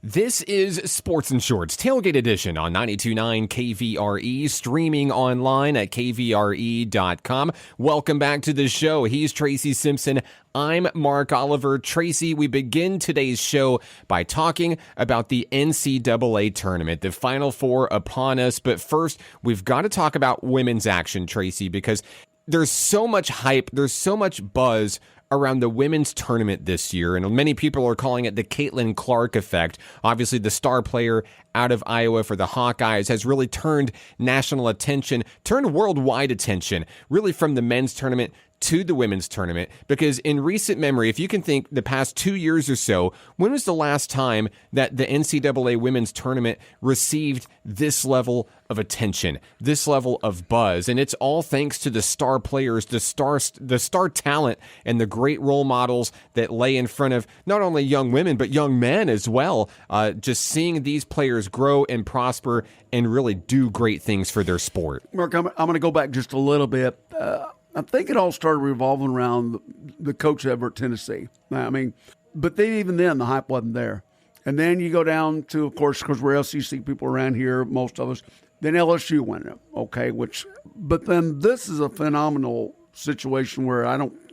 This is Sports and Shorts Tailgate Edition on 92.9 KVRE, streaming online at kvre.com. Welcome back to the show. He's Tracy Simpson. I'm Mark Oliver. Tracy, we begin today's show by talking about the NCAA tournament, the Final Four upon us. But first, we've got to talk about women's action, Tracy, because there's so much hype, there's so much buzz around the women's tournament this year, and many people are calling it the Caitlin Clark effect. Obviously, the star player out of Iowa for the Hawkeyes has really turned national attention, turned worldwide attention, really from the men's tournament to the women's tournament, because in recent memory, if you can think the past 2 years or so, when was the last time that the NCAA women's tournament received this level of attention, this level of buzz? And it's all thanks to the star players, the star talent, and the great role models that lay in front of not only young women, but young men as well. Just seeing these players grow and prosper and really do great things for their sport. Mark, I'm going to go back just a little bit. I think it all started revolving around the coach over at Tennessee. I mean, but even then, the hype wasn't there. And then you go down to, of course, because we're SEC people around here, most of us. Then LSU went it, okay. But then this is a phenomenal situation where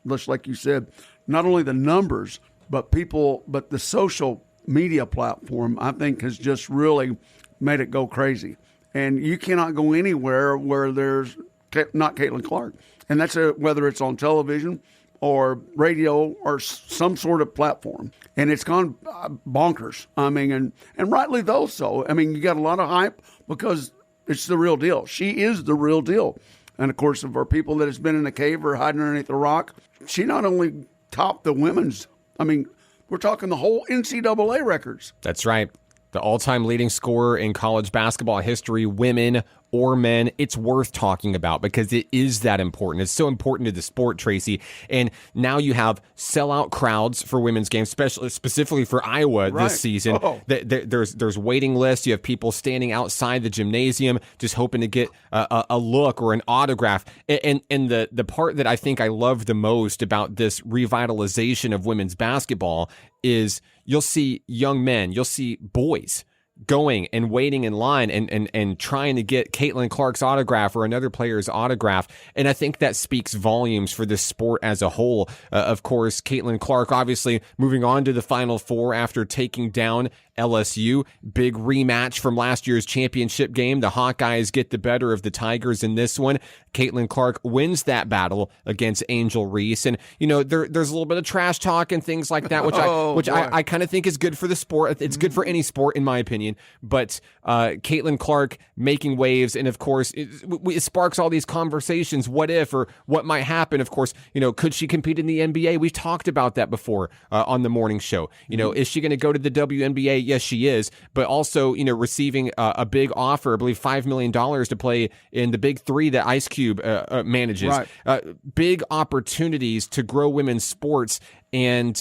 just like you said, not only the numbers, but the social media platform, I think, has just really made it go crazy. And you cannot go anywhere where there's not Caitlin Clark. And that's whether it's on television or radio or some sort of platform. And it's gone bonkers. I mean, and rightly though so. I mean, you got a lot of hype because it's the real deal. She is the real deal. And, of course, for people that has been in a cave or hiding underneath a rock, she not only topped the women's, I mean, we're talking the whole NCAA records. That's right. The all-time leading scorer in college basketball history, women or men. It's worth talking about because it is that important. It's so important to the sport, Tracy. And now you have sellout crowds for women's games, specifically for Iowa this season. There's waiting lists. You have people standing outside the gymnasium just hoping to get a look or an autograph. And the part that I think I love the most about this revitalization of women's basketball is you'll see young men, you'll see boys going and waiting in line and trying to get Caitlin Clark's autograph or another player's autograph. And I think that speaks volumes for the sport as a whole. Of course, Caitlin Clark obviously moving on to the Final Four after taking down LSU. Big rematch from last year's championship game. The Hawkeyes get the better of the Tigers in this one. Caitlin Clark wins that battle against Angel Reese. And, you know, there's a little bit of trash talk and things like that, which I kind of think is good for the sport. It's good for any sport, in my opinion. But Caitlin Clark making waves, and of course, it sparks all these conversations. What if, or what might happen? Of course, you know, could she compete in the NBA? We've talked about that before on the morning show. You know, is she going to go to the WNBA? Yes, she is. But also, you know, receiving a big offer, I believe $5 million to play in the Big Three that Ice Cube manages. Right. Big opportunities to grow women's sports, and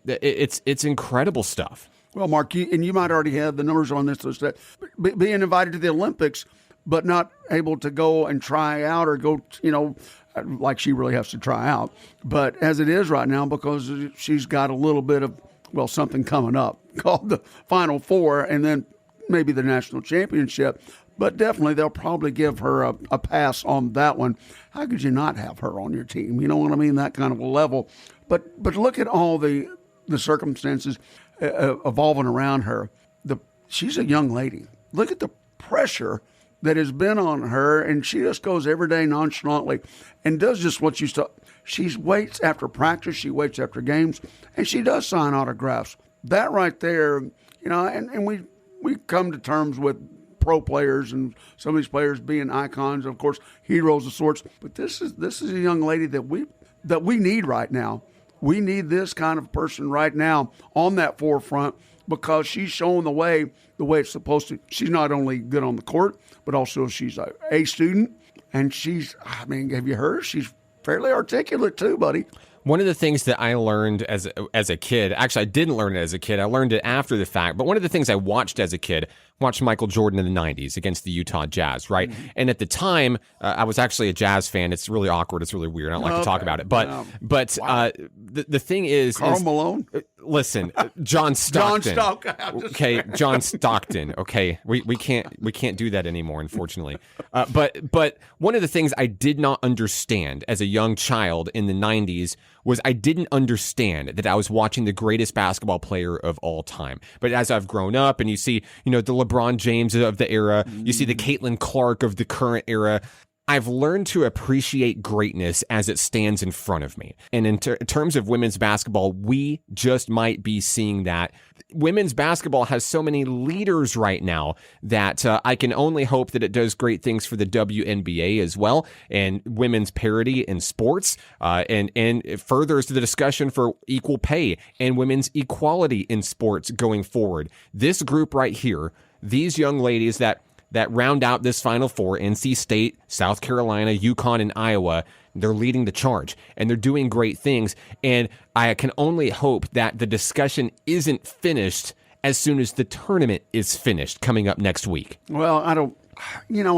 it's incredible stuff. Well, Mark, you might already have the numbers on this list. That being invited to the Olympics, but not able to go and try out or go, you know, like she really has to try out. But as it is right now, because she's got a little bit of, well, something coming up called the Final Four and then maybe the national championship. But definitely they'll probably give her a pass on that one. How could you not have her on your team? You know what I mean? That kind of a level. But look at all the circumstances evolving around her. She's a young lady. Look at the pressure that has been on her, and she just goes every day nonchalantly and does just what she waits after practice, she waits after games, and she does sign autographs. That right there, you know, and we come to terms with pro players and some of these players being icons, of course, heroes of sorts. But this is a young lady that we need right now. We need this kind of person right now on that forefront because she's showing the way it's supposed to. She's not only good on the court, but also she's a student. And have you heard? She's fairly articulate too, buddy. One of the things that I learned as a kid, actually I didn't learn it as a kid, I learned it after the fact, but one of the things I watched as a kid, watched Michael Jordan in the 90s against the Utah Jazz, right? Mm-hmm. And at the time, I was actually a Jazz fan. It's really awkward. It's really weird. I don't like to talk about it. But wow. The thing is... Karl Malone? Listen, John Stockton. Okay, John Stockton. Okay, we can't do that anymore, unfortunately. But one of the things I did not understand as a young child in the 90s was I didn't understand that I was watching the greatest basketball player of all time. But as I've grown up and you see, the LeBron James of the era, you see the Caitlin Clark of the current era, I've learned to appreciate greatness as it stands in front of me. And in terms of women's basketball, we just might be seeing that. Women's basketball has so many leaders right now that I can only hope that it does great things for the WNBA as well, and women's parity in sports, and it furthers the discussion for equal pay and women's equality in sports going forward. This group right here, these young ladies that round out this Final Four, NC State, South Carolina, UConn, and Iowa, they're leading the charge, and they're doing great things. And I can only hope that the discussion isn't finished as soon as the tournament is finished coming up next week. Well, I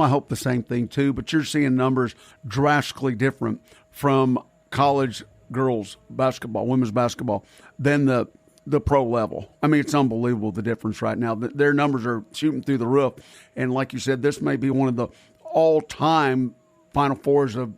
hope the same thing too, but you're seeing numbers drastically different from college girls basketball, women's basketball, than the pro level. I mean, it's unbelievable, the difference right now. Their numbers are shooting through the roof. And like you said, this may be one of the all-time Final Fours of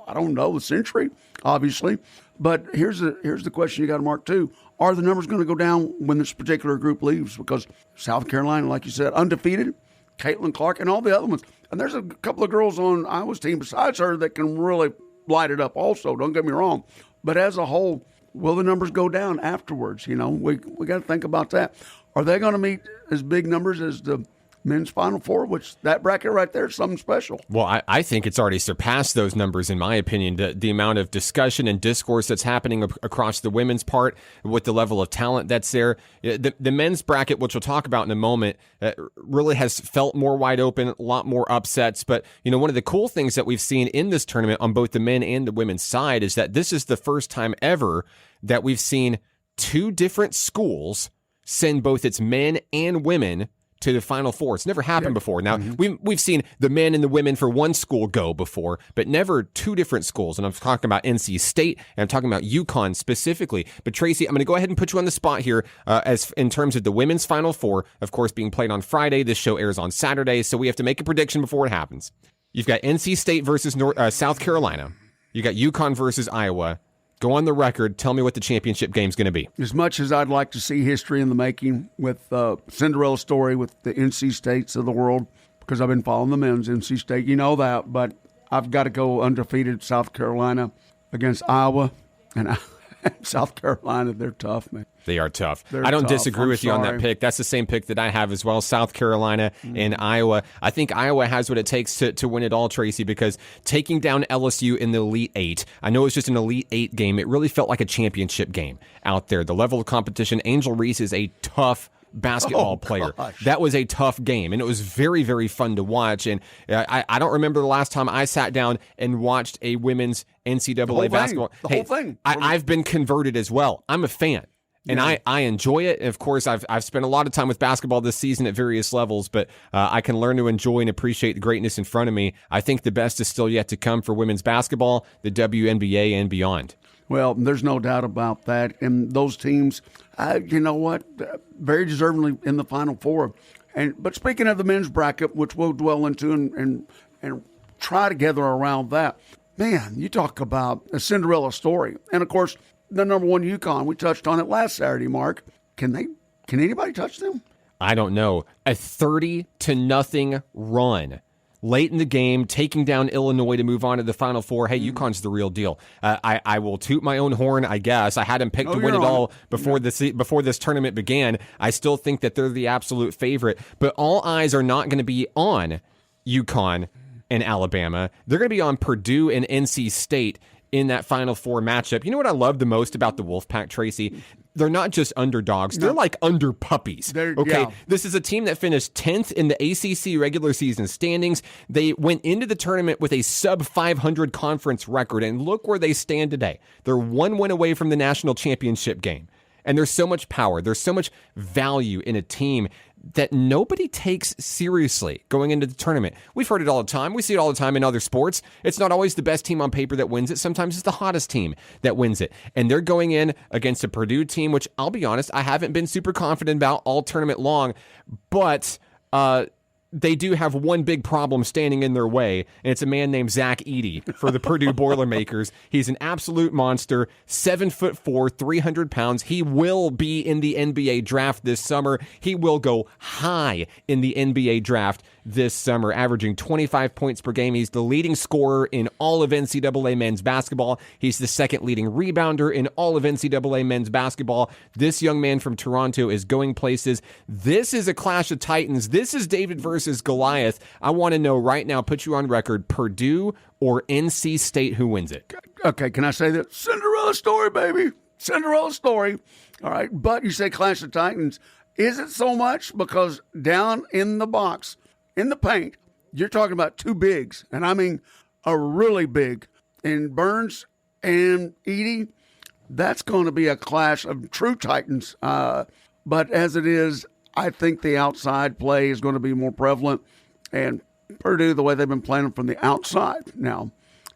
I don't know, the century, obviously. But here's the question you got to mark, too. Are the numbers going to go down when this particular group leaves? Because South Carolina, like you said, undefeated, Caitlin Clark, and all the other ones. And there's a couple of girls on Iowa's team besides her that can really light it up also, don't get me wrong. But as a whole, will the numbers go down afterwards? We got to think about that. Are they going to meet as big numbers as the men's Final Four, which that bracket right there is something special? Well, I think it's already surpassed those numbers, in my opinion. The amount of discussion and discourse that's happening across the women's part with the level of talent that's there. The men's bracket, which we'll talk about in a moment, really has felt more wide open, a lot more upsets. But, one of the cool things that we've seen in this tournament on both the men and the women's side is that this is the first time ever that we've seen two different schools send both its men and women to the Final Four. It's never happened before. Now, we've seen the men and the women for one school go before, but never two different schools. And I'm talking about NC State, and I'm talking about UConn specifically. But Tracy, I'm going to go ahead and put you on the spot here as in terms of the women's Final Four, of course, being played on Friday. This show airs on Saturday, so we have to make a prediction before it happens. You've got NC State versus South Carolina. You got UConn versus Iowa. Go on the record. Tell me what the championship game's going to be. As much as I'd like to see history in the making with Cinderella story with the NC States of the world, because I've been following the men's NC State, that, but I've got to go undefeated South Carolina against Iowa. And South Carolina, they're tough, man. They are tough. I don't disagree with you on that pick. That's the same pick that I have as well, South Carolina and Iowa. I think Iowa has what it takes to win it all, Tracy, because taking down LSU in the Elite Eight, I know it's just an Elite Eight game. It really felt like a championship game out there. The level of competition, Angel Reese is a tough basketball player. That was a tough game, and it was very, very fun to watch. And I don't remember the last time I sat down and watched a women's NCAA basketball. The whole thing. I've been converted as well. I'm a fan. And I enjoy it. Of course, I've spent a lot of time with basketball this season at various levels, but I can learn to enjoy and appreciate the greatness in front of me. I think the best is still yet to come for women's basketball, the WNBA, and beyond. Well, there's no doubt about that. And those teams, you know what, very deservingly in the Final Four. But speaking of the men's bracket, which we'll dwell into and try to gather around that, man, you talk about a Cinderella story. And, of course, the number one UConn, we touched on it last Saturday, Mark. Can anybody touch them? I don't know. A 30-0 run late in the game, taking down Illinois to move on to the Final Four. Hey, UConn's the real deal. I will toot my own horn, I guess. I had them picked to win it all before this tournament began. I still think that they're the absolute favorite. But all eyes are not going to be on UConn and Alabama. They're going to be on Purdue and NC State in that Final Four matchup. You know what I love the most about the Wolfpack, Tracy? they're not just underdogs. They're like under puppies. Okay. Yeah. This is a team that finished 10th in the ACC regular season standings. They went into the tournament with a sub 500 conference record. And look where they stand today. They're 1 win away from the national championship game. And there's so much power. There's so much value in a team that nobody takes seriously going into the tournament. We've heard it all the time. We see it all the time in other sports. It's not always the best team on paper that wins it. Sometimes it's the hottest team that wins it. And they're going in against a Purdue team, which I'll be honest, I haven't been super confident about all tournament long, but they do have one big problem standing in their way, and it's a man named Zach Edey for the Purdue Boilermakers. He's an absolute monster, 7'4", 300 pounds. He will be in the NBA draft this summer. He will go high in the NBA draft this summer, averaging 25 points per game. He's the leading scorer in all of NCAA men's basketball. He's the second leading rebounder in all of NCAA men's basketball. This young man from Toronto is going places. This is a clash of titans. This is David versus Goliath. I want to know right now, put you on record, Purdue or NC State, who wins it? Okay, can I say that? Cinderella story, baby. Cinderella story. All right, but you say clash of titans. Is it so much? Because down in the box, in the paint, you're talking about two bigs, and I mean a really big. And Burns and Edey, that's going to be a clash of true titans. But as it is, I think the outside play is going to be more prevalent. And Purdue, the way they've been playing from the outside now.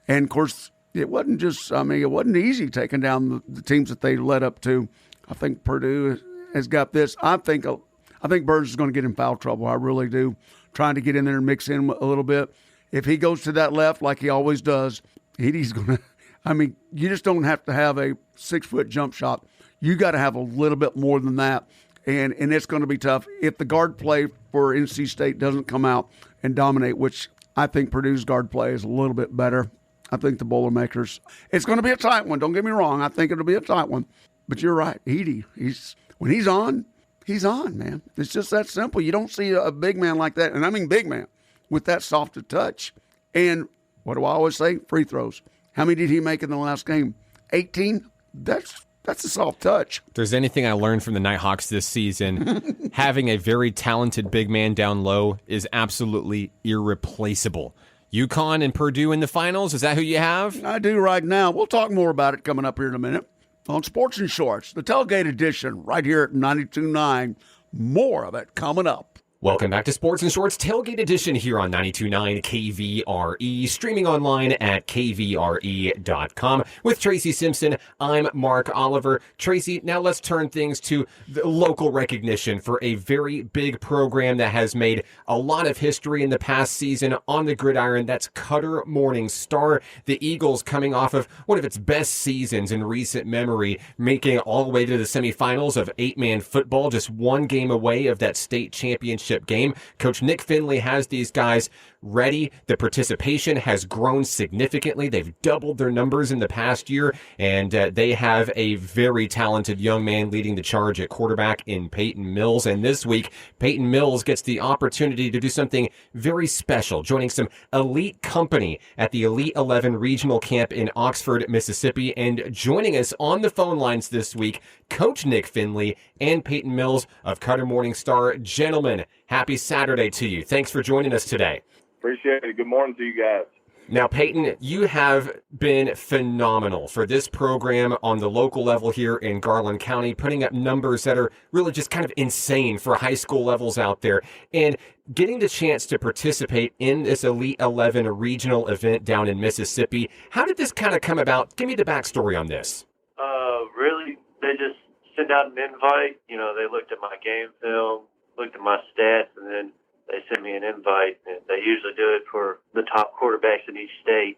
And, of course, it wasn't just, it wasn't easy taking down the teams that they led up to. I think Purdue has got this. I think Burns is going to get in foul trouble. I really do. Trying to get in there and mix in a little bit. If he goes to that left like he always does, Edey's going to, you just don't have to have a 6-foot jump shot. You got to have a little bit more than that. And it's going to be tough. If the guard play for NC State doesn't come out and dominate, which I think Purdue's guard play is a little bit better. I think the Boilermakers, it's going to be a tight one. Don't get me wrong. I think it'll be a tight one. But you're right. Edey, when he's on, man. It's just that simple. You don't see a big man like that, and I mean big man, with that soft a touch. And what do I always say? Free throws. How many did he make in the last game? 18? That's a soft touch. If there's anything I learned from the Nighthawks this season, having a very talented big man down low is absolutely irreplaceable. UConn and Purdue in the finals, is that who you have? I do right now. We'll talk more about it coming up here in a minute. On Sports and Shorts, the tailgate edition, right here at 92.9. More of it coming up. Welcome back to Sports and Shorts Tailgate Edition here on 92.9 KVRE, streaming online at kvre.com. With Tracy Simpson, I'm Mark Oliver. Tracy, now let's turn things to the local recognition for a very big program that has made a lot of history in the past season on the gridiron. That's Cutter Morning Star. The Eagles coming off of one of its best seasons in recent memory, making it all the way to the semifinals of 8-man football, just one game away of that state championship game. Coach Nick Finley has these guys ready. The participation has grown significantly. They've doubled their numbers in the past year, and they have a very talented young man leading the charge at quarterback in Peyton Mills. And this week, Peyton Mills gets the opportunity to do something very special, joining some elite company at the Elite 11 Regional Camp in Oxford, Mississippi. And joining us on the phone lines this week, Coach Nick Finley and Peyton Mills of Cutter Morning Star. Gentlemen, happy Saturday to you. Thanks for joining us today. Appreciate it. Good morning to you guys. Now, Peyton, you have been phenomenal for this program on the local level here in Garland County, putting up numbers that are really just kind of insane for high school levels out there. And getting the chance to participate in this Elite 11 regional event down in Mississippi, how did this kind of come about? Give me the backstory on this. Really, they just sent out an invite. You know, they looked at my game film, looked at my stats, and then they sent me an invite. And they usually do it for the top quarterbacks in each state,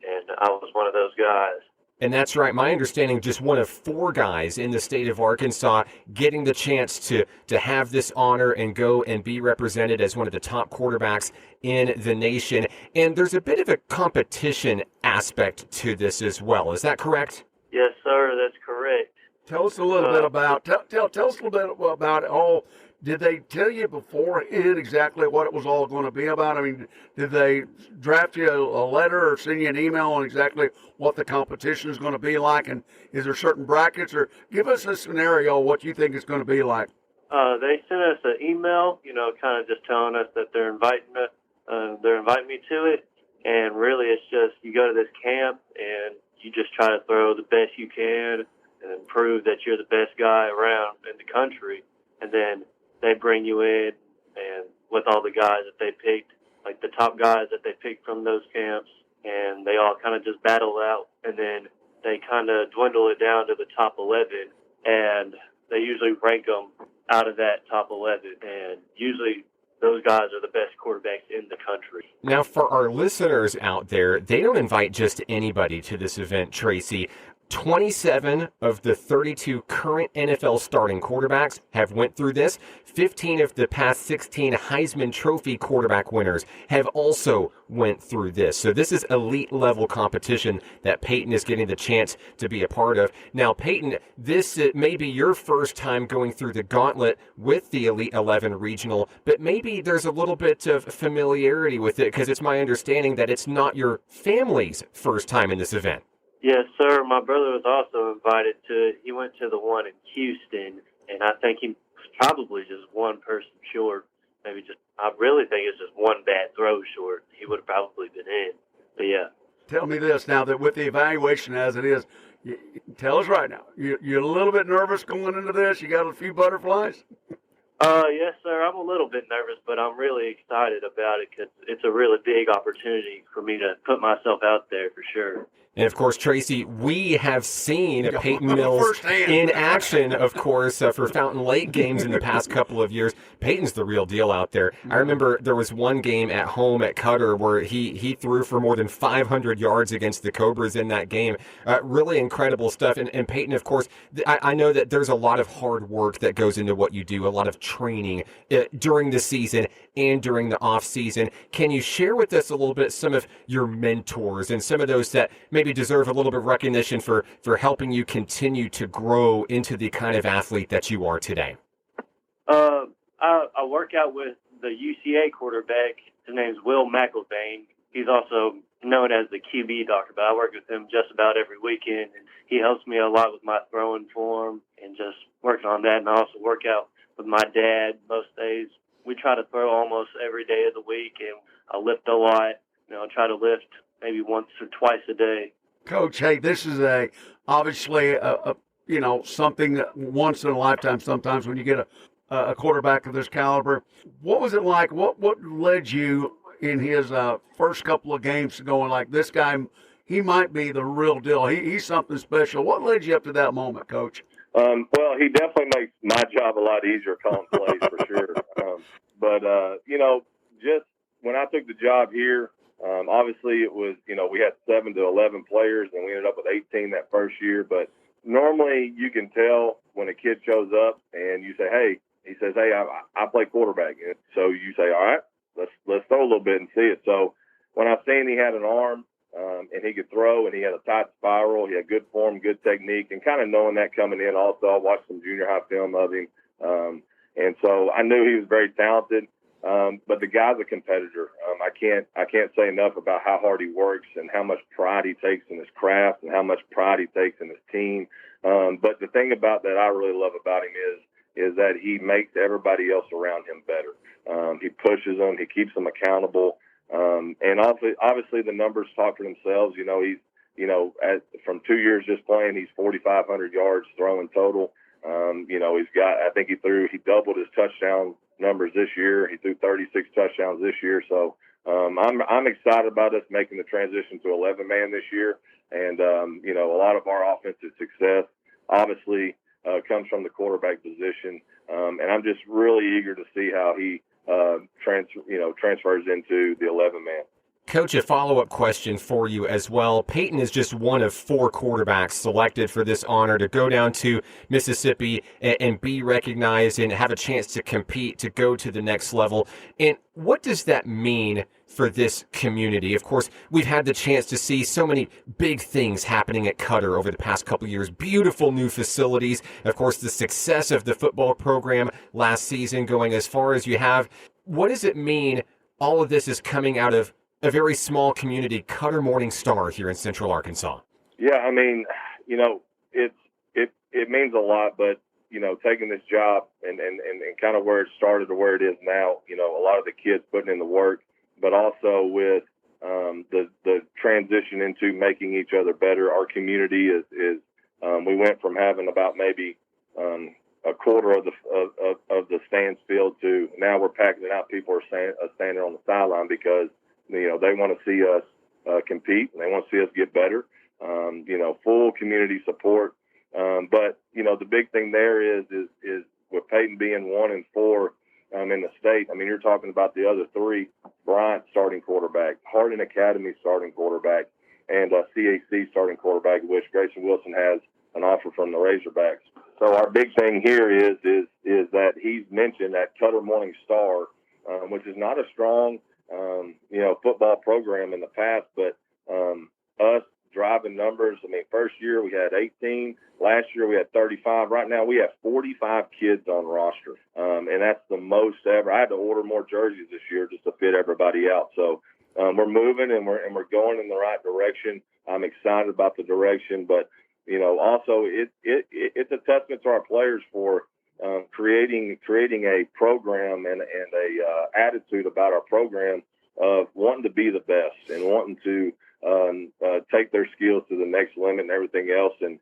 and I was one of those guys. And that's right. My understanding, just one of 4 guys in the state of Arkansas getting the chance to have this honor and go and be represented as one of the top quarterbacks in the nation. And there's a bit of a competition aspect to this as well. Is that correct? Yes, sir. That's correct. Tell us a little bit about tell us a little bit about all Did they tell you beforehand exactly what it was all going to be about? I mean, did they draft you a letter or send you an email on exactly what the competition is going to be like? And is there certain brackets? Or give us a scenario of what you think it's going to be like. They sent us an email, kind of just telling us that they're inviting me to it. And really, it's just you go to this camp and you just try to throw the best you can and prove that you're the best guy around in the country. And then they bring you in and with all the guys that they picked, like the top guys that they picked from those camps, and they all kind of just battle out. And then they kind of dwindle it down to the top 11, and they usually rank them out of that top 11. And usually those guys are the best quarterbacks in the country. Now, for our listeners out there, they don't invite just anybody to this event, Tracy. 27 of the 32 current NFL starting quarterbacks have went through this. 15 of the past 16 Heisman Trophy quarterback winners have also went through this. So this is elite level competition that Peyton is getting the chance to be a part of. Now, Peyton, this may be your first time going through the gauntlet with the Elite 11 Regional, but maybe there's a little bit of familiarity with it because it's my understanding that it's not your family's first time in this event. Yes, sir. My brother was also invited to it. He went to the one in Houston, and I think he was probably just one person short. I really think it's just one bad throw short. He would have probably been in. But, yeah. Tell me this now that with the evaluation as it is, tell us right now, you're a little bit nervous going into this? You got a few butterflies? Yes, sir. I'm a little bit nervous, but I'm really excited about it because it's a really big opportunity for me to put myself out there for sure. And, of course, Tracy, we have seen Peyton Mills in action, of course, for Fountain Lake games in the past couple of years. Peyton's the real deal out there. I remember there was one game at home at Cutter where he threw for more than 500 yards against the Cobras in that game. Really incredible stuff. And Peyton, of course, I know that there's a lot of hard work that goes into what you do, a lot of training during the season and during the off season. Can you share with us a little bit some of your mentors and some of those that maybe deserve a little bit of recognition for helping you continue to grow into the kind of athlete that you are today? I work out with the UCA quarterback. His name's Will McElvain. He's also known as the QB doctor, but I work with him just about every weekend, and he helps me a lot with my throwing form and just working on that. And I also work out with my dad most days. We try to throw almost every day of the week, and I lift a lot. I try to lift maybe once or twice a day. Coach, hey, this is obviously something that once in a lifetime sometimes when you get a quarterback of this caliber. What was it like? What led you in his first couple of games to going like, this guy, he might be the real deal. He's something special. What led you up to that moment, Coach? Well, he definitely makes my job a lot easier calling plays for sure. But just when I took the job here, obviously it was, we had 7 to 11 players and we ended up with 18 that first year. But normally you can tell when a kid shows up and you say, hey, he says, hey, I play quarterback. And so you say, all right, let's throw a little bit and see it. So when I seen he had an arm, and he could throw, and he had a tight spiral. He had good form, good technique, and kind of knowing that coming in also, I watched some junior high film of him. And so I knew he was very talented, but the guy's a competitor. I can't say enough about how hard he works and how much pride he takes in his craft and how much pride he takes in his team. But the thing about that I really love about him is that he makes everybody else around him better. He pushes them. He keeps them accountable. And obviously the numbers talk for themselves. He's, from 2 years just playing, he's 4,500 yards throwing total. He doubled his touchdown numbers this year. He threw 36 touchdowns this year. So, I'm excited about us making the transition to 11-man this year. And, a lot of our offensive success obviously, comes from the quarterback position. And I'm just really eager to see how he, transfers into the 11-man. Coach, a follow-up question for you as well. Peyton is just one of 4 quarterbacks selected for this honor to go down to Mississippi and be recognized and have a chance to compete, to go to the next level. And what does that mean for this community? Of course, we've had the chance to see so many big things happening at Cutter over the past couple of years. Beautiful new facilities. Of course, the success of the football program last season going as far as you have. What does it mean all of this is coming out of a very small community, Cutter Morning Star here in Central Arkansas? Yeah, I mean, you know, it means a lot, but, you know, taking this job and kind of where it started to where it is now, you know, a lot of the kids putting in the work, but also with the transition into making each other better. Our community is we went from having about maybe a quarter of the stands filled to now we're packing it out. People are standing on the sideline because, you know, they want to see us compete and they want to see us get better. You know, full community support. But, you know, the big thing there is with Peyton being 1 and 4 in the state. I mean, you're talking about the other 3, Bryant starting quarterback, Hardin Academy starting quarterback, and CAC starting quarterback, which Grayson Wilson has an offer from the Razorbacks. So our big thing here is that he's mentioned that Cutter Morning Star, which is not a strong, you know, football program in the past, but us driving numbers. I mean, first year we had 18. Last year we had 35. Right now we have 45 kids on roster, and that's the most ever. I had to order more jerseys this year just to fit everybody out. So we're moving and we're going in the right direction. I'm excited about the direction, but you know, also it's a testament to our players for creating a program and a attitude about our program of wanting to be the best and wanting to take their skills to the next limit and everything else. And,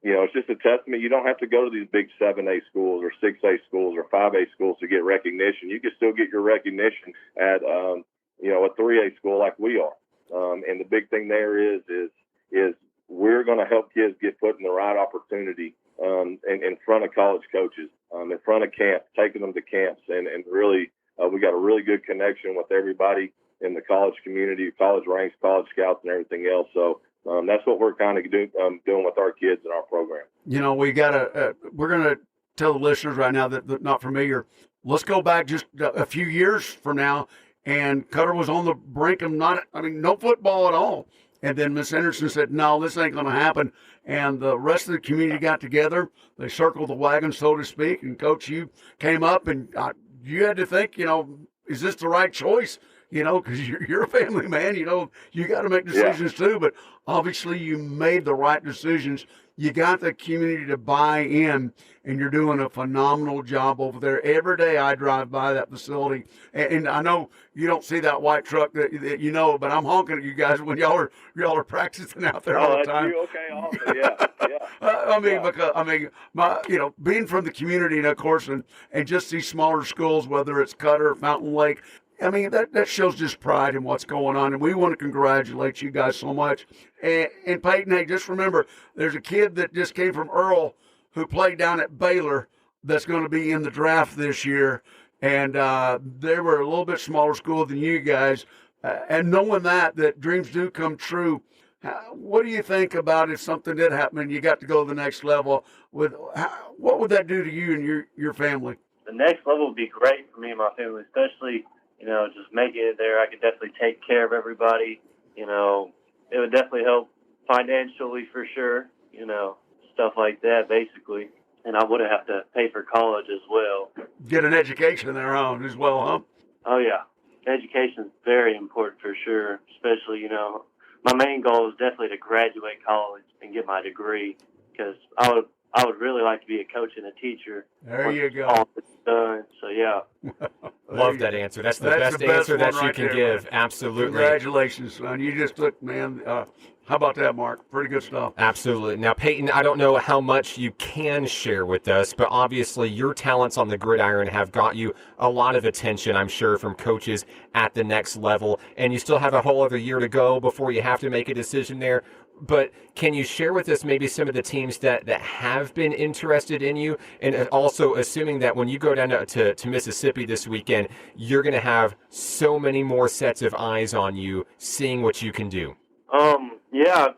you know, it's just a testament. You don't have to go to these big 7A schools or 6A schools or 5A schools to get recognition. You can still get your recognition at, you know, a 3A school like we are. And the big thing there is we're going to help kids get put in the right opportunity in front of college coaches, in front of camps, taking them to camps. And really, we got a really good connection with everybody in the college community, college ranks, college scouts, and everything else. So that's what we're kind of doing with our kids in our program. You know, we're going to tell the listeners right now that not familiar, let's go back just a few years from now, and Cutter was on the brink of no football at all. And then Miss Anderson said, no, this ain't going to happen. And the rest of the community got together. They circled the wagon, so to speak. And, Coach, you came up, and you had to think, you know, is this the right choice? You know, because you're a family man, you know, you got to make decisions too. But obviously you made the right decisions. You got the community to buy in, and you're doing a phenomenal job over there. Every day I drive by that facility, and I know you don't see that white truck that you know, but I'm honking at you guys when y'all are practicing out there all the time. You? Okay, awesome. Yeah. You know, being from the community, and of course, and just these smaller schools, whether it's Cutter, Fountain Lake. I mean, that shows just pride in what's going on, and we want to congratulate you guys so much. And Peyton, hey, just remember, there's a kid that just came from Earl who played down at Baylor that's going to be in the draft this year, and they were a little bit smaller school than you guys. And knowing that dreams do come true, what do you think about if something did happen and you got to go to the next level? What would that do to you and your family? The next level would be great for me and my family, especially, you know, just making it there. I could definitely take care of everybody. You know, it would definitely help financially for sure, you know, stuff like that, basically. And I wouldn't have to pay for college as well. Get an education there on as well, huh? Oh, yeah. Education is very important for sure, especially, you know, my main goal is definitely to graduate college and get my degree, because I would really like to be a coach and a teacher. There you go. All it's done. So, yeah. Love that answer. That's the best answer that you can give. Man. Absolutely. Congratulations, son. You just took, man. How about that, Mark? Pretty good stuff. Absolutely. Now, Peyton, I don't know how much you can share with us, but obviously your talents on the gridiron have got you a lot of attention, I'm sure, from coaches at the next level. And you still have a whole other year to go before you have to make a decision there. but can you share with us maybe some of the teams that have been interested in you? And also assuming that when you go down to Mississippi this weekend, you're going to have so many more sets of eyes on you seeing what you can do. Yeah,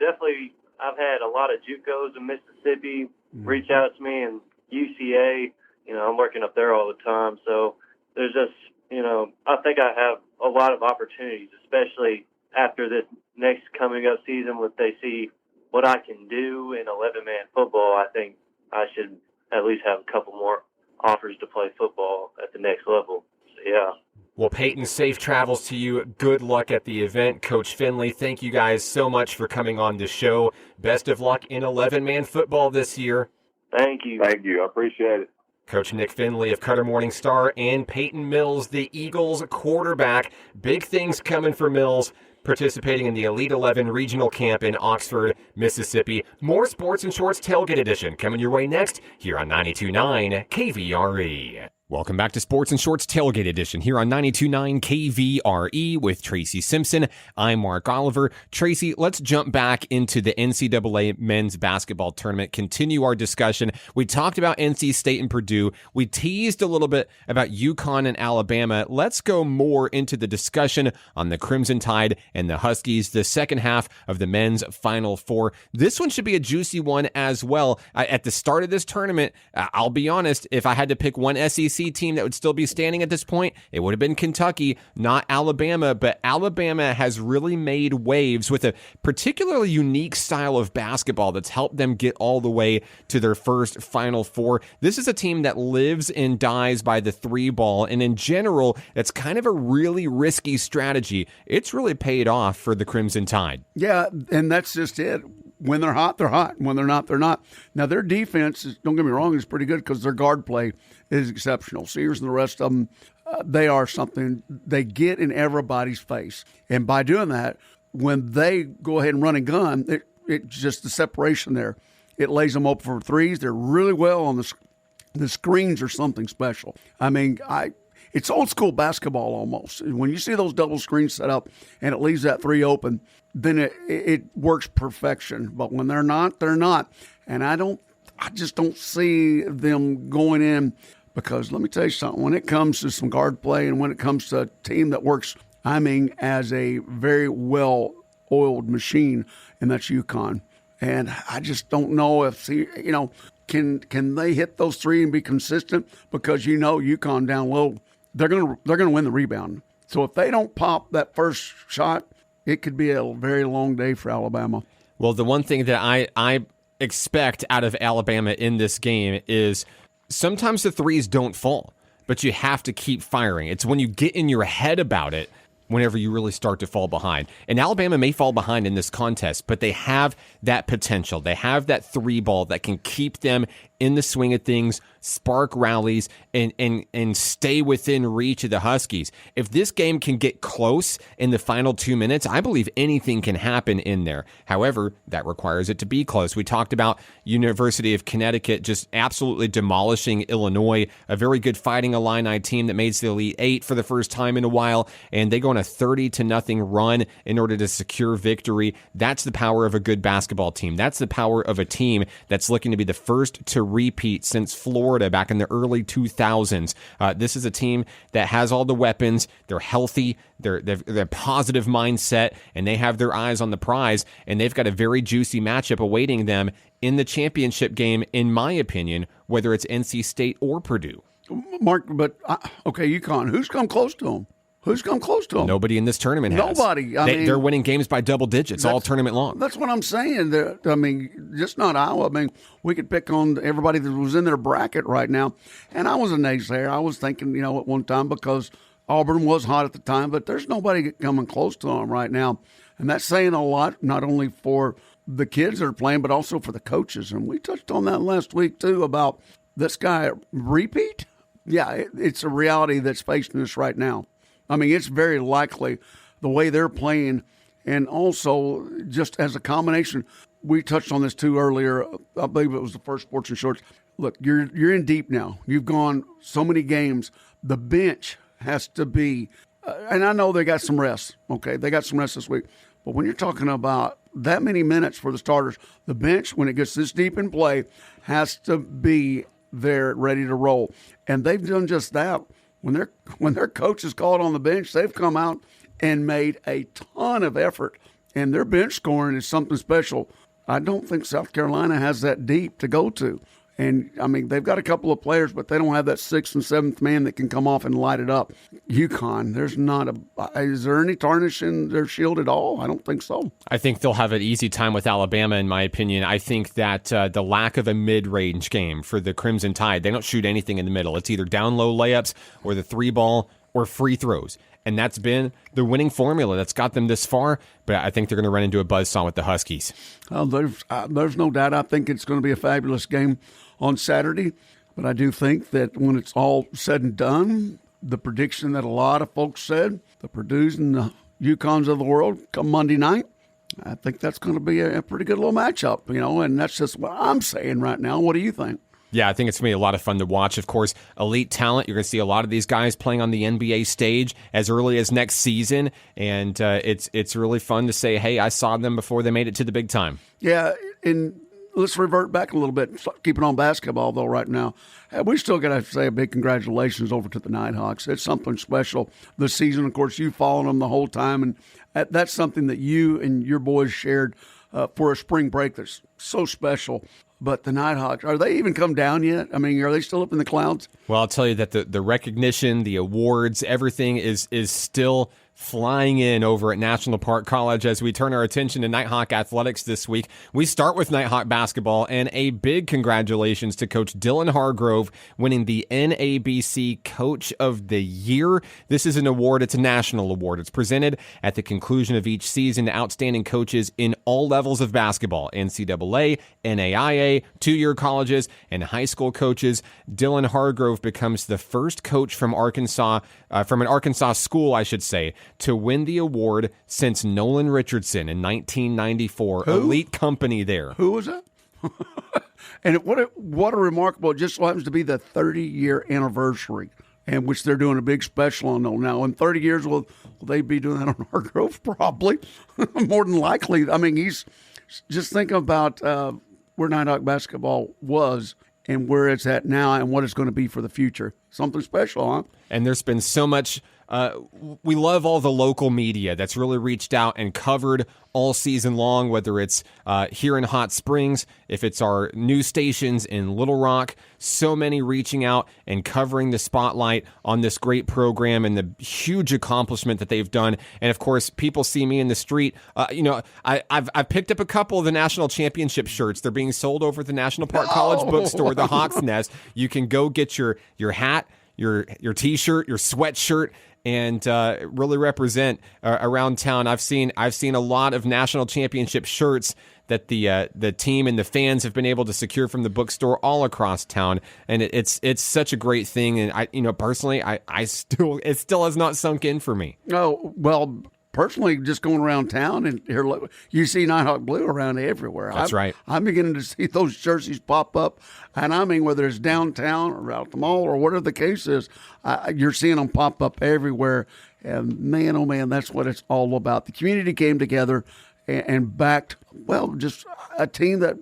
I've had a lot of JUCOs in Mississippi reach out to me, and UCA, I'm working up there all the time. So there's just, I think I have a lot of opportunities, especially after this next coming up season, when they see what I can do in 11-man football. I think I should at least have a couple more offers to play football at the next level. So, yeah. Well, Peyton, safe travels to you. Good luck at the event. Coach Finley, thank you guys so much for coming on the show. Best of luck in 11-man football this year. Thank you. Thank you. I appreciate it. Coach Nick Finley of Cutter Morning Star and Peyton Mills, the Eagles quarterback. Big things coming for Mills, participating in the Elite 11 regional camp in Oxford, Mississippi. More Sports and Shorts Tailgate Edition coming your way next here on 92.9 KVRE. Welcome back to Sports and Shorts Tailgate Edition here on 92.9 KVRE with Tracy Simpson. I'm Mark Oliver. Tracy, let's jump back into the NCAA men's basketball tournament, continue our discussion. We talked about NC State and Purdue. We teased a little bit about UConn and Alabama. Let's go more into the discussion on the Crimson Tide and the Huskies, the second half of the men's Final Four. This one should be a juicy one as well. At the start of this tournament, I'll be honest, if I had to pick one SEC team that would still be standing at this point, it would have been Kentucky, not Alabama, but Alabama has really made waves with a particularly unique style of basketball that's helped them get all the way to their first Final Four. This is a team that lives and dies by the three ball, and in general, it's kind of a really risky strategy. It's really paid off for the Crimson Tide. Yeah, and that's just it. When they're hot, they're hot. When they're not, they're not. Now, their defense, don't get me wrong, is pretty good because their guard play is exceptional. Sears and the rest of them, they are something. They get in everybody's face. And by doing that, when they go ahead and run and gun, it just the separation there. It lays them open for threes. They're really well on the screens are something special. I mean, it's old school basketball almost. When you see those double screens set up and it leaves that three open, then it works perfection. But when they're not, they're not. And I just don't see them going in because let me tell you something. When it comes to some guard play and when it comes to a team that works, as a very well-oiled machine, and that's UConn. And I just don't know if, can they hit those three and be consistent? Because UConn down low, they're gonna win the rebound. So if they don't pop that first shot, it could be a very long day for Alabama. Well, the one thing that I expect out of Alabama in this game is sometimes the threes don't fall, but you have to keep firing. It's when you get in your head about it whenever you really start to fall behind. And Alabama may fall behind in this contest, but they have that potential. They have that three ball that can keep them in the swing of things, spark rallies, and stay within reach of the Huskies. If this game can get close in the final 2 minutes, I believe anything can happen in there. However, that requires it to be close. We talked about University of Connecticut just absolutely demolishing Illinois, a very good Fighting Illini team that made the Elite Eight for the first time in a while, and they go on a 30-0 run in order to secure victory. That's the power of a good basketball team. That's the power of a team that's looking to be the first to repeat since Florida back in the early 2000s. This is a team that has all the weapons. They're healthy. They're positive mindset, and they have their eyes on the prize, and they've got a very juicy matchup awaiting them in the championship game, in my opinion, whether it's NC State or Purdue. Mark, but okay, UConn, who's come close to them? Who's come close to them? Nobody in this tournament has. Nobody. They're winning games by double digits all tournament long. That's what I'm saying. Just not Iowa. We could pick on everybody that was in their bracket right now. And I was a naysayer. I was thinking, at one time because Auburn was hot at the time, but there's nobody coming close to them right now. And that's saying a lot, not only for the kids that are playing, but also for the coaches. And we touched on that last week, too, about this guy repeat. Yeah, it's a reality that's facing us right now. It's very likely the way they're playing, and also just as a combination. We touched on this too earlier. I believe it was the first Sports and Shorts. Look, you're in deep now. You've gone so many games. The bench has to be, and I know they got some rest. Okay, they got some rest this week, But when you're talking about that many minutes for the starters, the bench, when it gets this deep in play, has to be there ready to roll. And they've done just that. When their coach is called on the bench, they've come out and made a ton of effort. And their bench scoring is something special. I don't think South Carolina has that deep to go to. And, I mean, they've got a couple of players, but they don't have that sixth and seventh man that can come off and light it up. UConn, is there any tarnish in their shield at all? I don't think so. I think they'll have an easy time with Alabama, in my opinion. I think that the lack of a mid-range game for the Crimson Tide, they don't shoot anything in the middle. It's either down-low layups or the three ball or free throws. And that's been the winning formula that's got them this far. But I think they're going to run into a buzzsaw with the Huskies. There's no doubt. I think it's going to be a fabulous game on Saturday. But I do think that when it's all said and done, the prediction that a lot of folks said, the Purdue's and the UConns of the world come Monday night, I think that's going to be a pretty good little matchup, and that's just what I'm saying right now. What do you think? Yeah, I think it's going to be a lot of fun to watch. Of course, elite talent. You're going to see a lot of these guys playing on the NBA stage as early as next season, and it's really fun to say, hey, I saw them before they made it to the big time. Yeah, and let's revert back a little bit, keeping on basketball, though, right now. We still got to say a big congratulations over to the Nighthawks. It's something special this season. Of course, you've followed them the whole time, and that's something that you and your boys shared for a spring break that's so special. But the Nighthawks, are they even come down yet? I mean, are they still up in the clouds? Well, I'll tell you that the recognition, the awards, everything is still flying in over at National Park College as we turn our attention to Nighthawk athletics this week. We start with Nighthawk basketball, and a big congratulations to Coach Dylan Hargrove winning the NABC Coach of the Year. This is an award. It's a national award. It's presented at the conclusion of each season to outstanding coaches in all levels of basketball, NCAA, NAIA, two-year colleges, and high school coaches. Dylan Hargrove becomes the first coach from Arkansas, from an Arkansas school, I should say, to win the award since Nolan Richardson in 1994. Who? Elite company there. Who was that? And what a remarkable, it just so happens to be the 30-year anniversary, in which they're doing a big special on them. Now, in 30 years, will they be doing that on Hargrove? Probably. More than likely. I mean, just think about where Nighthawk basketball was and where it's at now and what it's going to be for the future. Something special, huh? And there's been so much. We love all the local media that's really reached out and covered all season long, whether it's here in Hot Springs, if it's our news stations in Little Rock, so many reaching out and covering the spotlight on this great program and the huge accomplishment that they've done. And of course, people see me in the street. I've picked up a couple of the national championship shirts. They're being sold over at the National Park College bookstore, the Hawks Nest. You can go get your hat, your T-shirt, your sweatshirt, and really represent around town. I've seen a lot of national championship shirts that the team and the fans have been able to secure from the bookstore all across town, and it's such a great thing. And I personally, it still has not sunk in for me. Oh, well, personally, just going around town and here, you see Nighthawk blue around everywhere. That's right. I'm beginning to see those jerseys pop up, and I mean, whether it's downtown or out the mall or whatever the case is, you're seeing them pop up everywhere. And man, oh man, that's what it's all about. The community came together and backed, just a team that,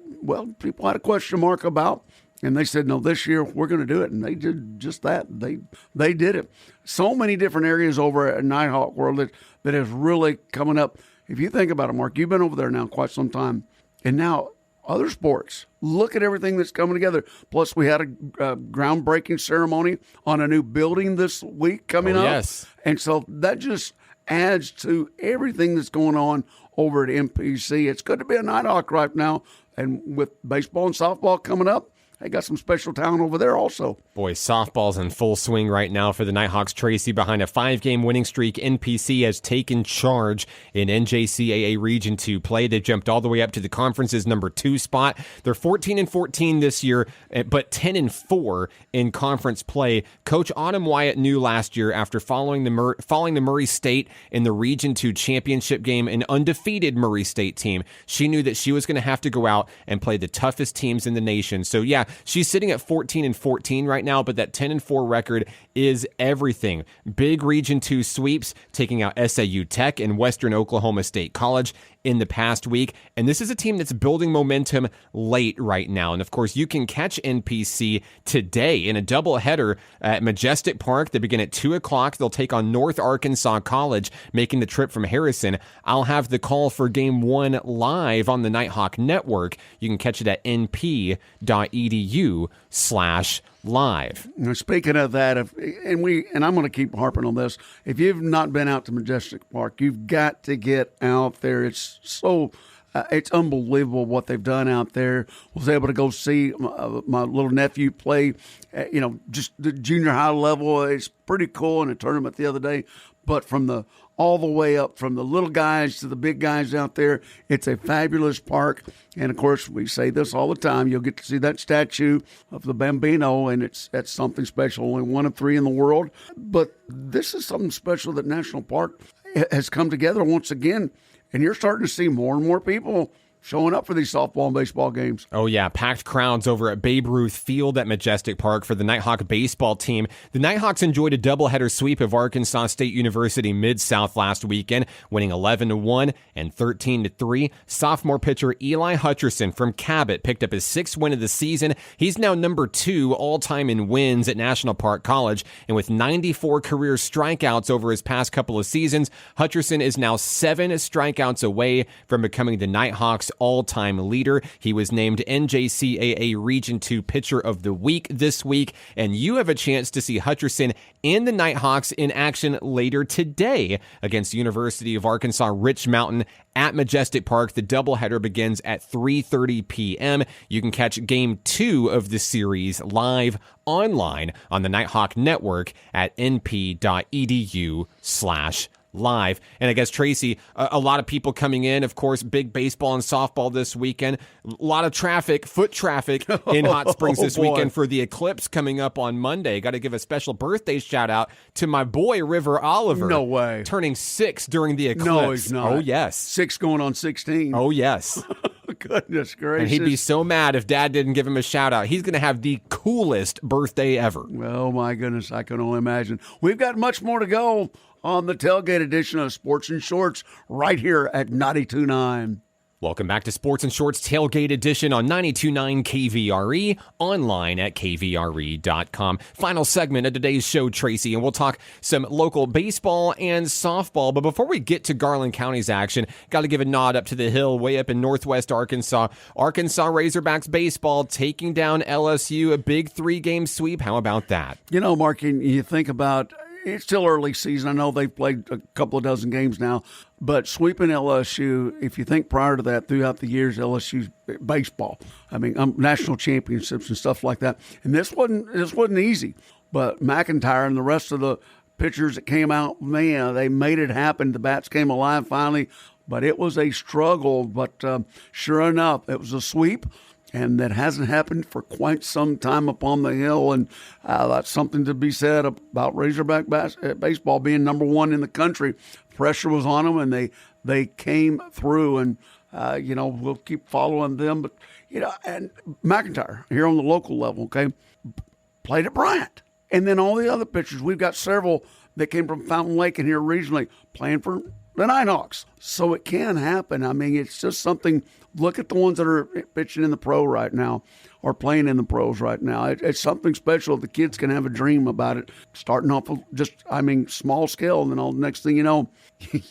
people had a question mark about. And they said, no, this year we're going to do it. And they did just that. They did it. So many different areas over at Nighthawk World that is really coming up. If you think about it, Mark, you've been over there now quite some time. And now other sports, look at everything that's coming together. Plus, we had a groundbreaking ceremony on a new building this week coming up. Yes. And so that just adds to everything that's going on over at MPC. It's good to be a Nighthawk right now. And with baseball and softball coming up, they got some special talent over there also. Boy, softball's in full swing right now for the Nighthawks. Tracy, behind a 5-game winning streak, NPC has taken charge in NJCAA Region 2 play. They jumped all the way up to the conference's number 2 spot. They're 14-14 this year, but 10-4 in conference play. Coach Autumn Wyatt knew last year after following the Murray State in the Region 2 championship game, an undefeated Murray State team. She knew that she was going to have to go out and play the toughest teams in the nation. So, yeah, She's sitting at 14-14 right now, but that 10-4 record is everything. Big Region 2 sweeps, taking out SAU Tech and Western Oklahoma State College in the past week. And this is a team that's building momentum late right now. And of course, you can catch NPC today in a doubleheader at Majestic Park. They begin at 2 o'clock. They'll take on North Arkansas College, making the trip from Harrison. I'll have the call for game 1 live on the Nighthawk Network. You can catch it at np.edu/live. Now, speaking of that, and I'm going to keep harping on this. If you've not been out to Majestic Park, you've got to get out there. It's so it's unbelievable what they've done out there. Was able to go see my little nephew play, just the junior high level. It's pretty cool in a tournament the other day. But from all the way up, from the little guys to the big guys out there, it's a fabulous park. And, of course, we say this all the time. You'll get to see that statue of the Bambino, and that's something special, only 1 of 3 in the world. But this is something special that National Park has come together once again, and you're starting to see more and more people showing up for these softball and baseball games. Oh, yeah. Packed crowds over at Babe Ruth Field at Majestic Park for the Nighthawk baseball team. The Nighthawks enjoyed a doubleheader sweep of Arkansas State University Mid-South last weekend, winning 11-1 and 13-3. Sophomore pitcher Eli Hutcherson from Cabot picked up his 6th win of the season. He's now number 2 all-time in wins at National Park College, and with 94 career strikeouts over his past couple of seasons, Hutcherson is now 7 strikeouts away from becoming the Nighthawks all-time leader. He was named NJCAA Region 2 Pitcher of the Week this week, and you have a chance to see Hutcherson and the Nighthawks in action later today against the University of Arkansas Rich Mountain at Majestic Park. The doubleheader begins at 3:30 p.m. You can catch Game 2 of the series live online on the Nighthawk Network at np.edu/live. And I guess, Tracy, a lot of people coming in, of course, big baseball and softball this weekend. A lot of traffic, foot traffic in Hot Springs this weekend for the Eclipse coming up on Monday. Got to give a special birthday shout out to my boy, River Oliver. No way. Turning 6 during the Eclipse. No, he's not. Oh, yes. 6 going on 16. Oh, yes. Goodness gracious. And he'd be so mad if Dad didn't give him a shout out. He's going to have the coolest birthday ever. Oh, my goodness. I can only imagine. We've got much more to go on the tailgate edition of Sports and Shorts right here at 92.9. Welcome back to Sports and Shorts Tailgate Edition on 92.9 KVRE, online at kvre.com. Final segment of today's show, Tracy, and we'll talk some local baseball and softball. But before we get to Garland County's action, got to give a nod up to the hill way up in northwest Arkansas. Arkansas Razorbacks baseball taking down LSU, a big 3-game sweep. How about that? You know, Mark, you think about it's still early season. I know they've played a couple of dozen games now, but sweeping LSU, if you think prior to that, throughout the years, LSU's baseball, national championships and stuff like that. And this wasn't easy, but McIntyre and the rest of the pitchers that came out, man, they made it happen. The bats came alive finally, but it was a struggle. But sure enough, it was a sweep. And that hasn't happened for quite some time up on the hill. And that's something to be said about Razorback baseball being number 1 in the country. Pressure was on them, and they came through. And, we'll keep following them. But, and McIntyre here on the local level, okay, played at Bryant. And then all the other pitchers, we've got several that came from Fountain Lake and here regionally playing for the Nighthawks. So it can happen. It's just something. Look at the ones that are pitching in the pro right now or playing in the pros right now. It's something special. The kids can have a dream about it, starting off with small scale. And then all the next thing you know,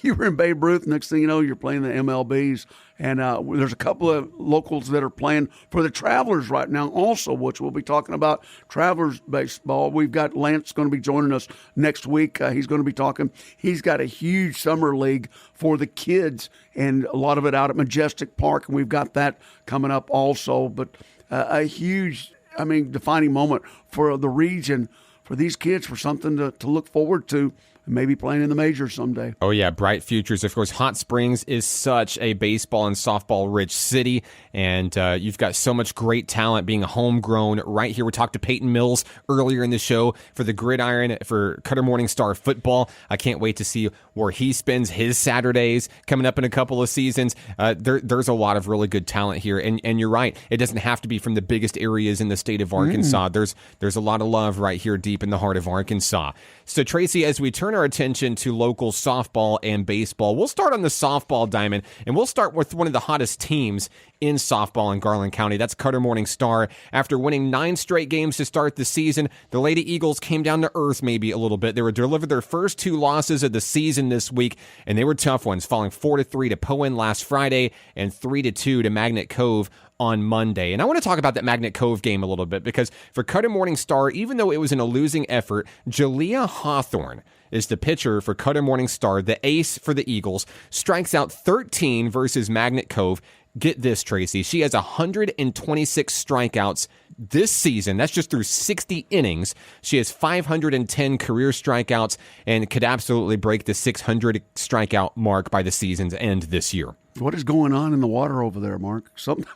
you were in Babe Ruth. Next thing you know, you're playing the MLBs. And there's a couple of locals that are playing for the Travelers right now also, which we'll be talking about Travelers baseball. We've got Lance going to be joining us next week. He's going to be talking. He's got a huge summer league for the kids, and a lot of it out at Majestic Park, and we've got that coming up also. But a huge, defining moment for the region, for these kids, for something to look forward to. and maybe playing in the majors someday. Oh, yeah, bright futures. Of course, Hot Springs is such a baseball and softball-rich city, and you've got so much great talent being homegrown right here. We talked to Peyton Mills earlier in the show for the Gridiron for Cutter Morningstar football. I can't wait to see where he spends his Saturdays coming up in a couple of seasons. There's a lot of really good talent here, and you're right. It doesn't have to be from the biggest areas in the state of Arkansas. There's a lot of love right here deep in the heart of Arkansas. So, Tracy, as we turn our attention to local softball and baseball, we'll start on the softball diamond, and we'll start with one of the hottest teams in softball in Garland County. That's Cutter Morningstar. After winning 9 straight games to start the season, the Lady Eagles came down to earth maybe a little bit. They were delivered their first 2 losses of the season this week, and they were tough ones, falling 4-3 to Poen last Friday and 3-2 to Magnet Cove on Monday. And I want to talk about that Magnet Cove game a little bit, because for Cutter Morningstar, even though it was in a losing effort, Jalea Hawthorne is the pitcher for Cutter Morningstar, the ace for the Eagles, strikes out 13 versus Magnet Cove. Get this, Tracy. She has 126 strikeouts this season. That's just through 60 innings. She has 510 career strikeouts and could absolutely break the 600 strikeout mark by the season's end this year. What is going on in the water over there, Mark? Something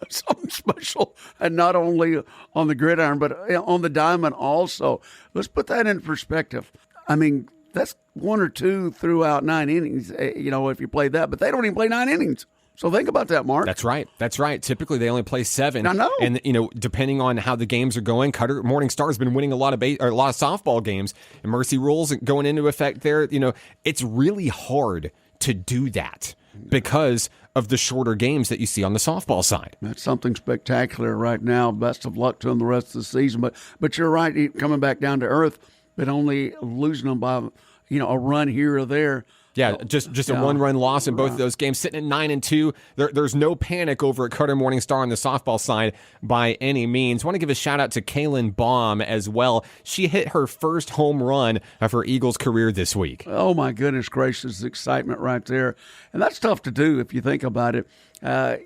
special, and not only on the Gridiron, but on the diamond also. Let's put that in perspective. I mean, that's 1 or 2 throughout 9 innings, if you play that, but they don't even play 9 innings. So think about that, Mark. That's right. Typically, they only play 7. I know. And, depending on how the games are going, Cutter Morningstar has been winning a lot of softball games, and mercy rules going into effect there. It's really hard to do that because of the shorter games that you see on the softball side. That's something spectacular right now. Best of luck to them the rest of the season. But you're right, coming back down to earth, but only losing them by, a run here or there. Yeah, just a 1-run loss in both of those games, sitting at 9-2. There's no panic over at Cutter Morningstar on the softball side by any means. Want to give a shout out to Kaylin Baum as well. She hit her first home run of her Eagles career this week. Oh my goodness gracious, excitement right there, and that's tough to do if you think about it.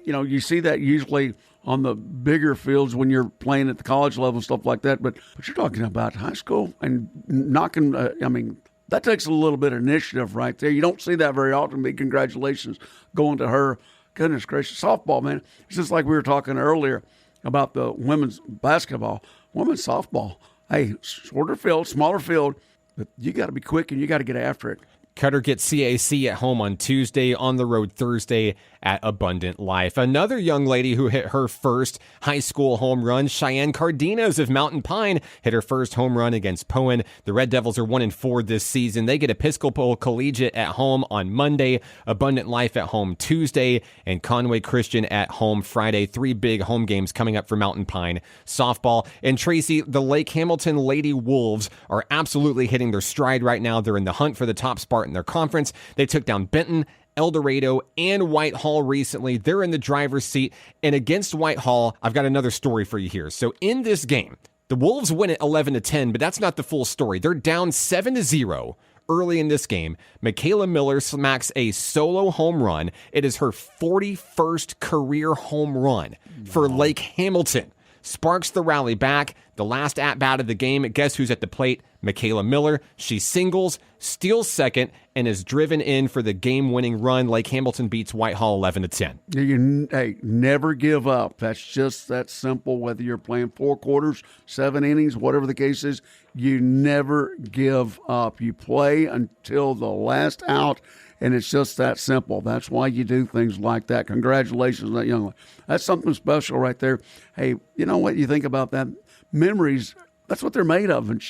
You see that usually on the bigger fields when you're playing at the college level, stuff like that. But you're talking about high school and knocking. That takes a little bit of initiative right there. You don't see that very often. Big congratulations going to her. Goodness gracious. Softball, man. It's just like we were talking earlier about the women's basketball. Women's softball. Hey, shorter field, smaller field, but you got to be quick and you got to get after it. Cutter gets CAC at home on Tuesday, on the road Thursday at Abundant Life. Another young lady who hit her first high school home run, Cheyenne Cardenas of Mountain Pine, hit her first home run against Poen. The Red Devils are 1-4 this season. They get Episcopal Collegiate at home on Monday, Abundant Life at home Tuesday, and Conway Christian at home Friday. 3 big home games coming up for Mountain Pine softball. And Tracy, the Lake Hamilton Lady Wolves are absolutely hitting their stride right now. They're in the hunt for the top spot in their conference. They took down Benton, El Dorado, and Whitehall recently. They're in the driver's seat. And against Whitehall, I've got another story for you here. So in this game, the Wolves win it 11-10, but that's not the full story. They're down 7-0 early in this game. Michaela Miller smacks a solo home run. It is her 41st career home run for Lake Hamilton. Sparks the rally back. The last at-bat of the game, guess who's at the plate? Michaela Miller. She singles, steals second, and is driven in for the game-winning run. Lake Hamilton beats Whitehall 11-10. Hey, never give up. That's just that simple. Whether you're playing 4 quarters, 7 innings, whatever the case is, you never give up. You play until the last out, and it's just that simple. That's why you do things like that. Congratulations on that young lady. That's something special right there. Hey, you know what you think about that? Memories, that's what they're made of, and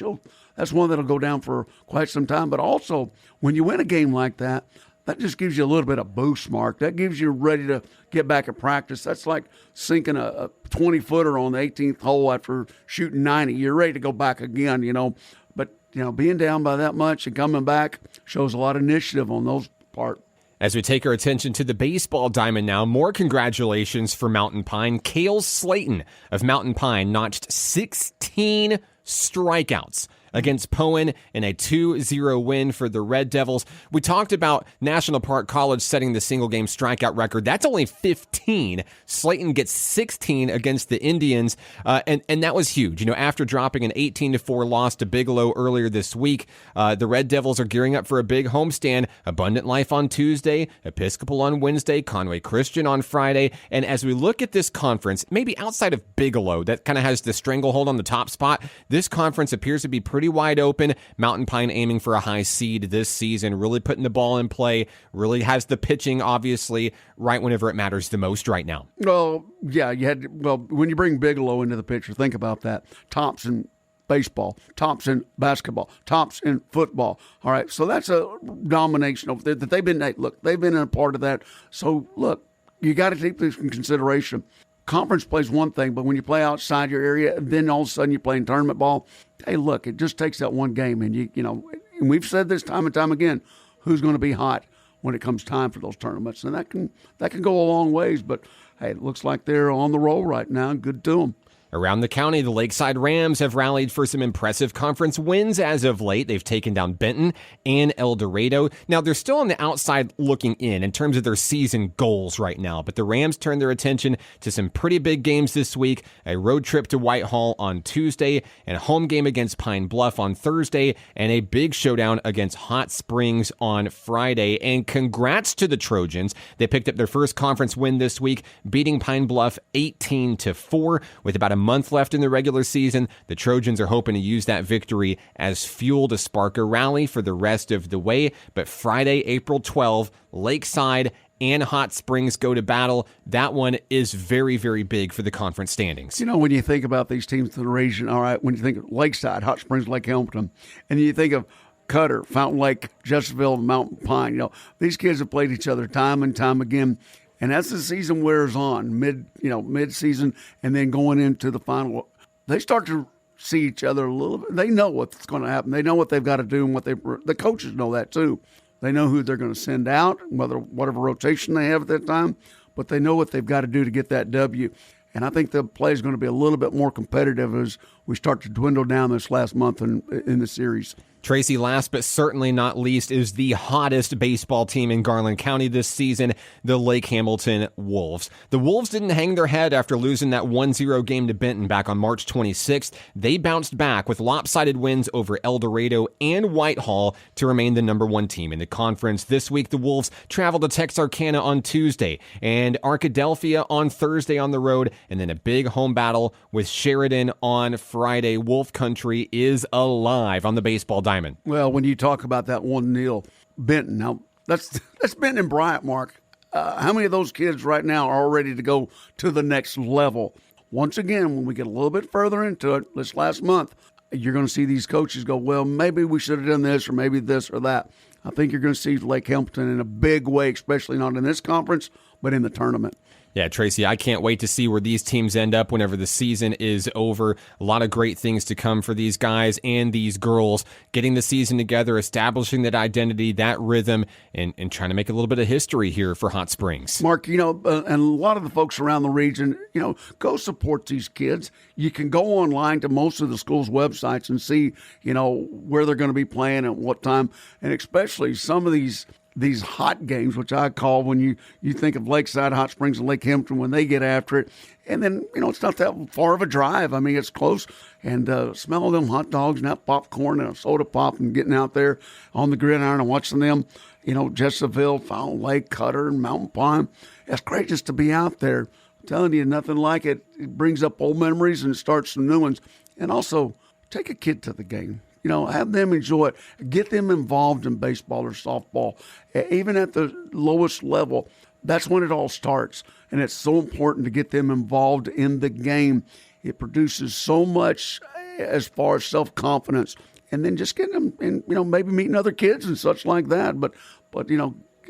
that's one that'll go down for quite some time. But also, when you win a game like that, that just gives you a little bit of boost, Mark. That gives you ready to get back at practice. That's like sinking a 20-footer on the 18th hole after shooting 90. You're ready to go back again, But, being down by that much and coming back shows a lot of initiative on those part. As we take our attention to the baseball diamond now, more congratulations for Mountain Pine. Kale Slayton of Mountain Pine notched 16 strikeouts against Poen in a 2-0 win for the Red Devils. We talked about National Park College setting the single-game strikeout record. That's only 15. Slayton gets 16 against the Indians, and that was huge. You know, after dropping an 18-4 loss to Bigelow earlier this week, the Red Devils are gearing up for a big homestand. Abundant Life on Tuesday, Episcopal on Wednesday, Conway Christian on Friday, and as we look at this conference, maybe outside of Bigelow, that kind of has the stranglehold on the top spot, this conference appears to be pretty wide open. Mountain Pine aiming for a high seed this season, really putting the ball in play, really has the pitching, obviously, right whenever it matters the most right now. Well, yeah, when you bring Bigelow into the picture, think about that. Tops in baseball, tops in basketball, tops in football. All right, so that's a domination of that they've been a part of that. So look, you got to take this in consideration. Conference plays one thing, but when you play outside your area, and then all of a sudden you're playing tournament ball, hey, look, it just takes that one game. And, and we've said this time and time again, who's going to be hot when it comes time for those tournaments. And that can go a long ways, but, hey, it looks like they're on the roll right now. Good to them. Around the county, the Lakeside Rams have rallied for some impressive conference wins as of late. They've taken down Benton and El Dorado. Now, they're still on the outside looking in terms of their season goals right now, but the Rams turned their attention to some pretty big games this week, a road trip to Whitehall on Tuesday, and a home game against Pine Bluff on Thursday, and a big showdown against Hot Springs on Friday. And congrats to the Trojans. They picked up their first conference win this week, beating Pine Bluff 18-4 with about a month left in the regular season. The Trojans are hoping to use that victory as fuel to spark a rally for the rest of the way. But Friday, April 12, Lakeside and Hot Springs go to battle. That one is very, very big for the conference standings. You know, when you think about these teams in the region, all right, when you think of Lakeside, Hot Springs, Lake Hamilton, and you think of Cutter, Fountain Lake, Jeffersonville, Mountain Pine, these kids have played each other time and time again. And as the season wears on, mid-season, and then going into the final, they start to see each other a little bit. They know what's going to happen. They know what they've got to do, and the coaches know that too. They know who they're going to send out, whatever rotation they have at that time, but they know what they've got to do to get that W. And I think the play is going to be a little bit more competitive as we start to dwindle down this last month in the series. Tracy, last but certainly not least, is the hottest baseball team in Garland County this season, the Lake Hamilton Wolves. The Wolves didn't hang their head after losing that 1-0 game to Benton back on March 26th. They bounced back with lopsided wins over El Dorado and Whitehall to remain the number one team in the conference. This week, the Wolves travel to Texarkana on Tuesday and Arkadelphia on Thursday on the road, and then a big home battle with Sheridan on Friday. Wolf Country is alive on the baseball diamond. Well, when you talk about that 1-0 Benton, now that's Benton and Bryant, Mark. How many of those kids right now are all ready to go to the next level? Once again, when we get a little bit further into it, this last month, you're going to see these coaches go, well, maybe we should have done this or maybe this or that. I think you're going to see Lake Hamilton in a big way, especially not in this conference, but in the tournament. Yeah, Tracy, I can't wait to see where these teams end up whenever the season is over. A lot of great things to come for these guys and these girls, getting the season together, establishing that identity, that rhythm, and trying to make a little bit of history here for Hot Springs. Mark, and a lot of the folks around the region, go support these kids. You can go online to most of the schools' websites and see, where they're going to be playing at what time, and especially some of these hot games, which I call when you think of Lakeside, Hot Springs, and Lake Hamilton, when they get after it. And then, it's not that far of a drive. I mean, it's close. And smell them hot dogs and that popcorn and a soda pop and getting out there on the gridiron and watching them, Jeffersonville, Fountain Lake, Cutter, and Mountain Pine. It's great just to be out there. I'm telling you, nothing like it. It brings up old memories and starts some new ones. And also, take a kid to the game. Have them enjoy it. Get them involved in baseball or softball. Even at the lowest level, that's when it all starts. And it's so important to get them involved in the game. It produces so much as far as self-confidence. And then just getting them and, maybe meeting other kids and such like that. But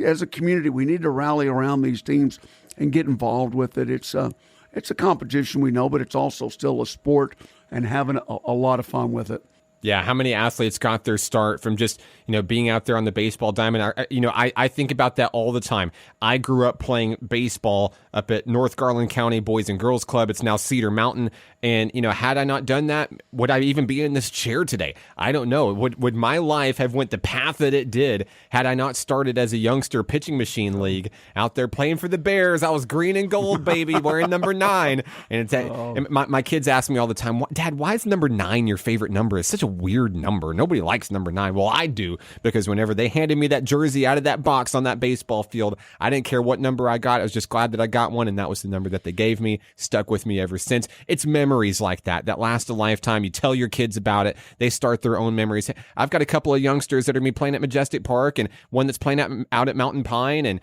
as a community, we need to rally around these teams and get involved with it. It's a competition, we know, but it's also still a sport and having a lot of fun with it. Yeah, how many athletes got their start from just, being out there on the baseball diamond? I think about that all the time. I grew up playing baseball up at North Garland County Boys and Girls Club. It's now Cedar Mountain. And, had I not done that, would I even be in this chair today? I don't know. Would my life have went the path that it did had I not started as a youngster pitching machine league out there playing for the Bears? I was green and gold, baby, wearing number 9. And my kids ask me all the time, Dad, why is number 9 your favorite number? It's such a weird number. Nobody likes number 9. Well, I do, because whenever they handed me that jersey out of that box on that baseball field, I didn't care what number I got. I was just glad that I got one, and that was the number that they gave me. Stuck with me ever since. It's memories like that last a lifetime. You tell your kids about it. They start their own memories. I've got a couple of youngsters that are going to be playing at Majestic Park, and one that's playing out at Mountain Pine, and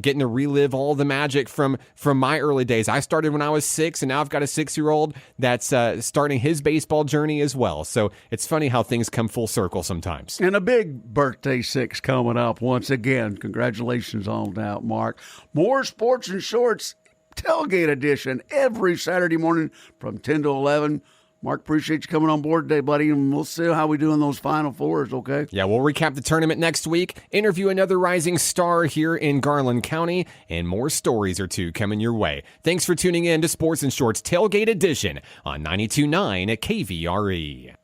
getting to relive all the magic from my early days. I started when I was 6, and now I've got a 6-year-old that's starting his baseball journey as well. So it's funny how things come full circle sometimes. And a big birthday 6 coming up once again. Congratulations on that, Mark. More Sports and Shorts Tailgate Edition every Saturday morning from 10 to 11. Mark, appreciate you coming on board today, buddy, and we'll see how we do in those Final Fours, okay? Yeah, we'll recap the tournament next week, interview another rising star here in Garland County, and more stories or two coming your way. Thanks for tuning in to Sports and Shorts Tailgate Edition on 92.9 at KVRE.